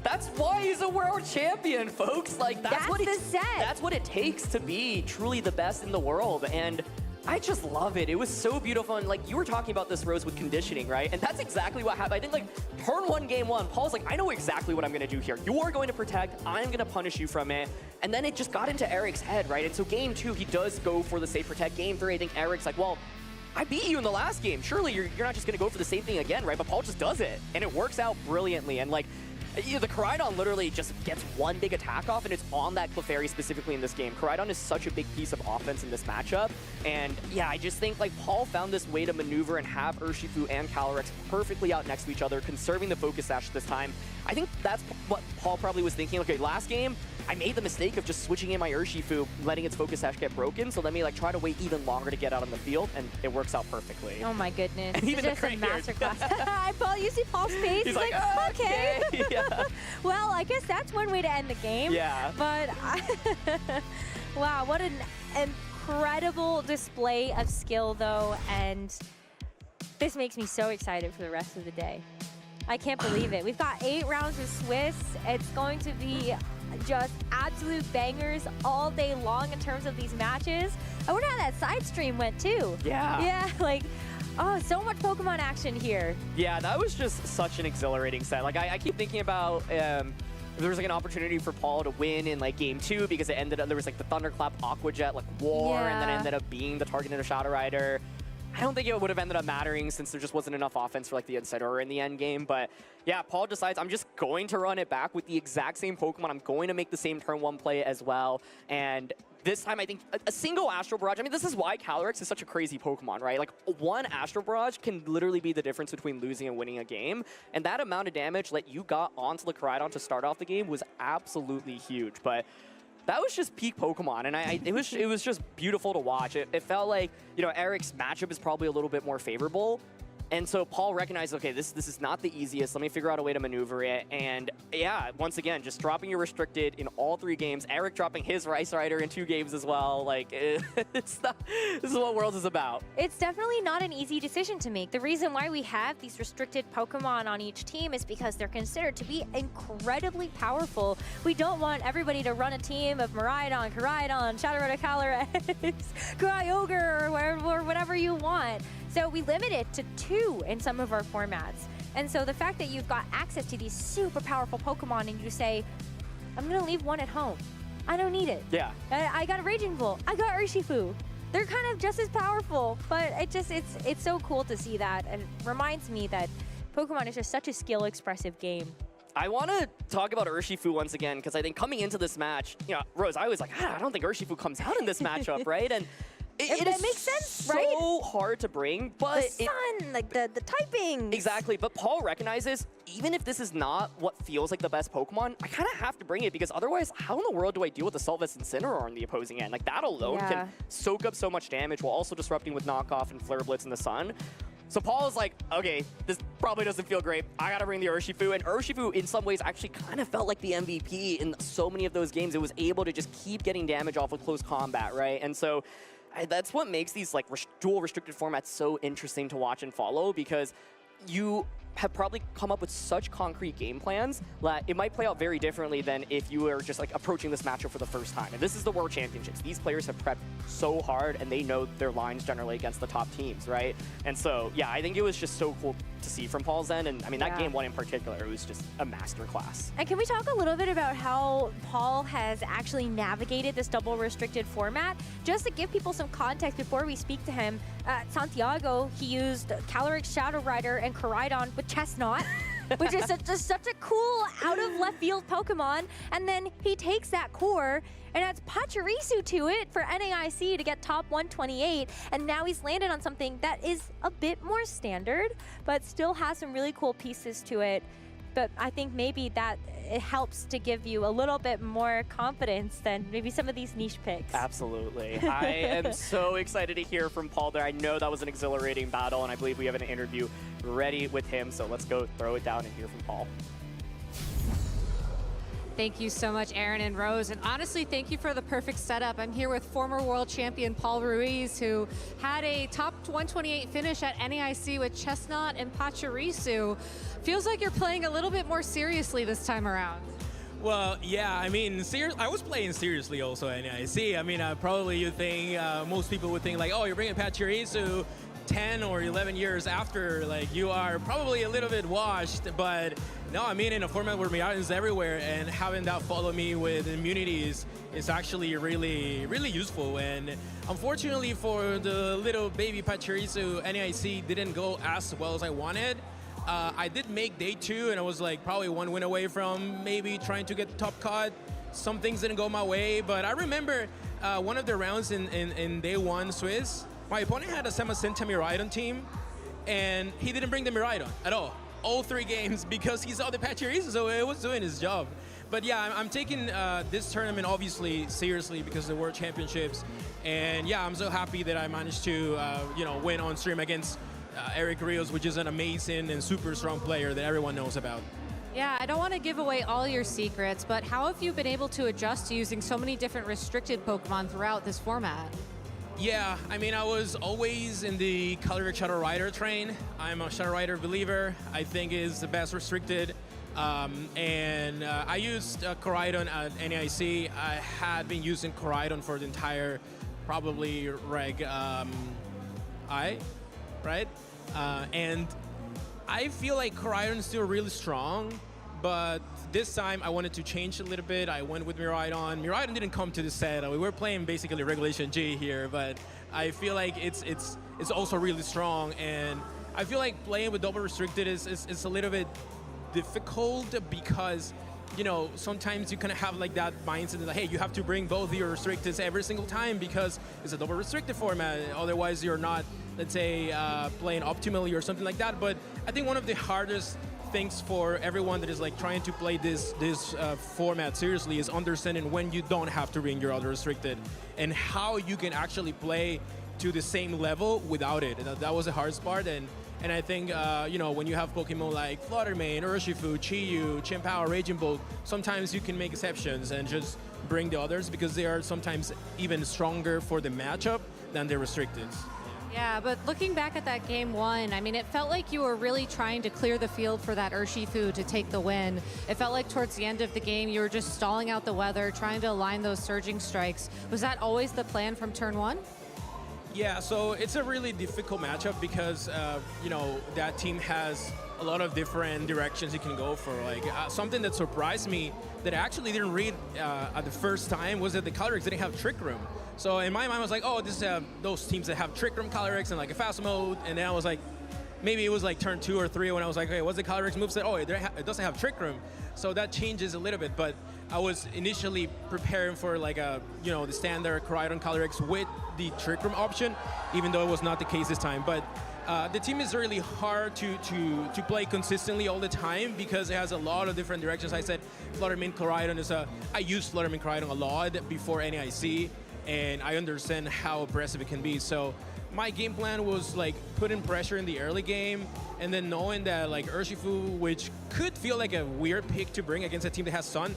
That's why he's a world champion, folks. Like, that's what the set. That's what it takes to be truly the best in the world. And I just love it. It was so beautiful. And like, you were talking about this, Rose, with conditioning, right? And that's exactly what happened. I think like turn 1, game 1, Paul's like, I know exactly what I'm going to do here. You are going to protect. I'm going to punish you from it. And then it just got into Eric's head, right? And so game 2, he does go for the safe protect. Game 3, I think Eric's like, well, I beat you in the last game. Surely you're not just going to go for the same thing again, right? But Paul just does it. And it works out brilliantly. And like, the Koraidon literally just gets one big attack off, and it's on that Clefairy specifically in this game. Koraidon is such a big piece of offense in this matchup, and yeah, I just think like Paul found this way to maneuver and have Urshifu and Calyrex perfectly out next to each other, conserving the focus sash this time. I think that's what Paul probably was thinking. Okay, last game, I made the mistake of just switching in my Urshifu, letting its focus sash get broken, so let me like try to wait even longer to get out on the field, and it works out perfectly. Oh my goodness. And even just a masterclass. Paul, you see Paul's face? He's like, oh, okay. Yeah. Well, I guess that's one way to end the game. Yeah. But, wow, what an incredible display of skill, though, and this makes me so excited for the rest of the day. I can't believe it. We've got 8 rounds of Swiss. It's going to be just absolute bangers all day long in terms of these matches. I wonder how that side stream went too. Yeah. Yeah, like, oh, so much Pokemon action here. Yeah, that was just such an exhilarating set. Like, I keep thinking about there was like an opportunity for Paul to win in like game 2 because it ended up, there was like the Thunderclap Aqua Jet like war, and then it ended up being the targeted Shadow Rider. I don't think it would have ended up mattering since there just wasn't enough offense for like the inside or in the end game. But yeah, Paul decides I'm just going to run it back with the exact same Pokemon. I'm going to make the same turn 1 play as well. And this time, I think a single Astral Barrage, I mean, this is why Calyrex is such a crazy Pokemon, right? Like, one Astral Barrage can literally be the difference between losing and winning a game. And that amount of damage that you got onto the Koraidon to start off the game was absolutely huge. But that was just peak Pokemon, and it was just beautiful to watch. It felt like, you know, Eric's matchup is probably a little bit more favorable. And so Paul recognized, okay, this is not the easiest. Let me figure out a way to maneuver it. And yeah, once again, just dropping your restricted in all 3 games. Eric dropping his Rice Rider in 2 games as well. Like, this is what Worlds is about. It's definitely not an easy decision to make. The reason why we have these restricted Pokemon on each team is because they're considered to be incredibly powerful. We don't want everybody to run a team of Miraidon, Koraidon, Shadow Rider, Calyrex, Kyogre, or whatever you want. So we limit it to 2 in some of our formats. And so the fact that you've got access to these super powerful Pokemon and you say, I'm gonna leave 1 at home. I don't need it. Yeah. I got a Raging Bull. I got Urshifu. They're kind of just as powerful, but it's so cool to see that. And it reminds me that Pokemon is just such a skill-expressive game. I want to talk about Urshifu once again, because I think coming into this match, you know, Rose, I was like, I don't think Urshifu comes out in this matchup, right? And it makes sense, right? right? So hard to bring, but the sun, like the typing. Exactly, but Paul recognizes, even if this is not what feels like the best Pokemon, I kind of have to bring it, because otherwise, how in the world do I deal with the Sylveus Incineroar on the opposing end? Like, that alone can soak up so much damage while also disrupting with Knockoff and Flare Blitz in the sun. So Paul is like, okay, this probably doesn't feel great. I gotta bring the Urshifu, and Urshifu in some ways actually kind of felt like the MVP in so many of those games. It was able to just keep getting damage off of close combat, right? And so that's what makes these like dual restricted formats so interesting to watch and follow, because you have probably come up with such concrete game plans that it might play out very differently than if you were just like approaching this matchup for the first time. And this is the World Championships. These players have prepped so hard, and they know their lines generally against the top teams, right? And so, yeah, I think it was just so cool to see from Paul's end. And I mean, that game 1 in particular, it was just a masterclass. And can we talk a little bit about how Paul has actually navigated this double restricted format? Just to give people some context before we speak to him, at Santiago, he used Calyrex, Shadow Rider, and Koraidon with Chestnut, which is such a cool out-of-left-field Pokemon. And then he takes that core and adds Pachirisu to it for NAIC to get top 128. And now he's landed on something that is a bit more standard, but still has some really cool pieces to it. But I think maybe that it helps to give you a little bit more confidence than maybe some of these niche picks. Absolutely. I am so excited to hear from Paul there. I know that was an exhilarating battle, and I believe we have an interview ready with him. So let's go throw it down and hear from Paul. Thank you so much, Aaron and Rose. And honestly, thank you for the perfect setup. I'm here with former world champion Paul Ruiz, who had a top 128 finish at NAIC with Chestnut and Pachirisu. Feels like you're playing a little bit more seriously this time around. Well, yeah, I mean, I was playing seriously also at NAIC. I mean, probably you think, most people would think like, oh, you're bringing Pachirisu 10 or 11 years after, like, you are probably a little bit washed, but no, I mean, in a format where Miraidon's everywhere, and having that follow me with immunities is actually really, really useful. And unfortunately for the little baby Pachirisu, NAIC didn't go as well as I wanted. I did make day 2, and I was like probably 1 win away from maybe trying to get top cut. Some things didn't go my way, but I remember one of the rounds in day 1 Swiss, my opponent had a Samacinta Miraidon team, and he didn't bring the Miraidon at all 3 games, because he saw the Pachirisu, so it was doing his job. But yeah, I'm taking this tournament obviously seriously because of the World Championships, and yeah, I'm so happy that I managed to win on stream against Eric Rios, which is an amazing and super strong player that everyone knows about. Yeah, I don't want to give away all your secrets, but how have you been able to adjust to using so many different restricted Pokemon throughout this format? Yeah, I mean, I was always in the Calyrex Shadow Rider train. I'm a Shadow Rider believer. I think is the best restricted And I used Koraidon at NAIC. I had been using Koraidon for the entire, probably Reg I, right? And I feel like Koraidon is still really strong, but this time I wanted to change a little bit. I went with Miraidon. Miraidon didn't come to the set. We were playing basically Regulation G here, but I feel like it's also really strong, and I feel like playing with double restricted is a little bit difficult because, you know, sometimes you kind of have like that mindset that, hey, you have to bring both your restricteds every single time because it's a double restricted format. Otherwise, you're not, let's say, playing optimally or something like that. But I think one of the hardest things for everyone that is like trying to play this format seriously is understanding when you don't have to bring your other restricted and how you can actually play to the same level without it. And that was the hardest part. And I think, you know, when you have Pokemon like Fluttermane, Urshifu, Chi-Yu, Chien-Pao, Raging Bolt, sometimes you can make exceptions and just bring the others because they are sometimes even stronger for the matchup than the restricteds. Yeah, but looking back at that game one, I mean, it felt like you were really trying to clear the field for that Urshifu to take the win. It felt like towards the end of the game, you were just stalling out the weather, trying to align those surging strikes. Was that always the plan from turn one? Yeah, so it's a really difficult matchup because, you know, that team has a lot of different directions you can go for. Like, something that surprised me that I actually didn't read at the first time was that the Calyrex didn't have Trick Room. So in my mind, I was like, oh, this is those teams that have Trick Room Calyrex and like a fast mode. And then I was like, maybe it was like turn 2 or 3 when I was like, okay, what's the Calyrex moveset? Oh, it doesn't have Trick Room. So that changes a little bit. But I was initially preparing for like a, you know, the standard Koraidon Calyrex with the Trick Room option, even though it was not the case this time. But the team is really hard to play consistently all the time because it has a lot of different directions. I said Fluttermane Koraidon is I used Fluttermane Koraidon a lot before NAIC, and I understand how aggressive it can be. So my game plan was like putting pressure in the early game, and then knowing that like Urshifu, which could feel like a weird pick to bring against a team that has Sun,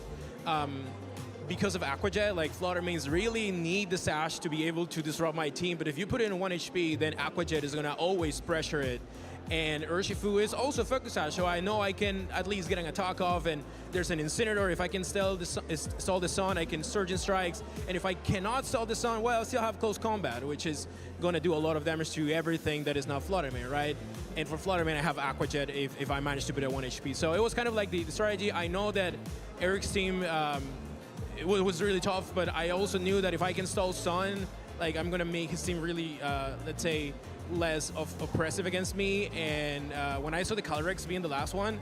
because of Aqua Jet, like Fluttermanes really need the Sash to be able to disrupt my team. But if you put it in 1 HP, then Aqua Jet is gonna always pressure it. And Urshifu is also Focus Sash, so I know I can at least get an attack off, and there's an Incineroar. If I can stall the Sun, I can Surge in Strikes. And if I cannot stall the Sun, well, I still have Close Combat, which is gonna do a lot of damage to everything that is not Fluttermane, right? And for Fluttermane, I have Aqua Jet if I manage to put it at 1 HP. So it was kind of like the strategy. I know that Eric's team, it was really tough, but I also knew that if I can stall Sun, like I'm gonna make his team really, let's say, less oppressive against me. And when I saw the Calyrex being the last one,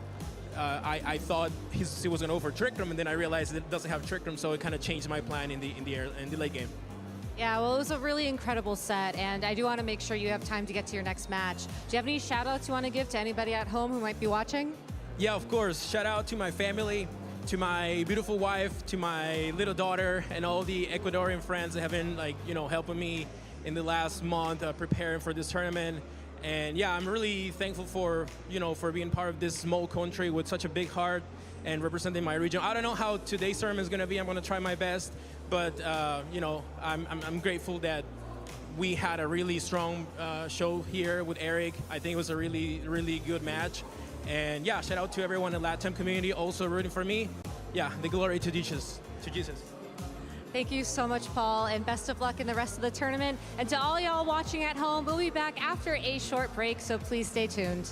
I thought he was gonna go for Trick Room, and then I realized that it doesn't have Trick Room, so it kind of changed my plan in the late game. Yeah, well, it was a really incredible set, and I do want to make sure you have time to get to your next match. Do you have any shout-outs you want to give to anybody at home who might be watching? Yeah, of course. Shout out to my family, to my beautiful wife, to my little daughter, and all the Ecuadorian friends that have been, like, you know, helping me in the last month preparing for this tournament. And yeah, I'm really thankful for, you know, for being part of this small country with such a big heart and representing my region. I don't know how today's tournament is going to be. I'm going to try my best, but you know, I'm grateful that we had a really strong show here with Eric. I think it was a really good match. And yeah, shout out to everyone in the LATAM community also rooting for me. Yeah, the glory to Jesus. Thank you so much, Paul, and best of luck in the rest of the tournament. And to all y'all watching at home, we'll be back after a short break, so please stay tuned.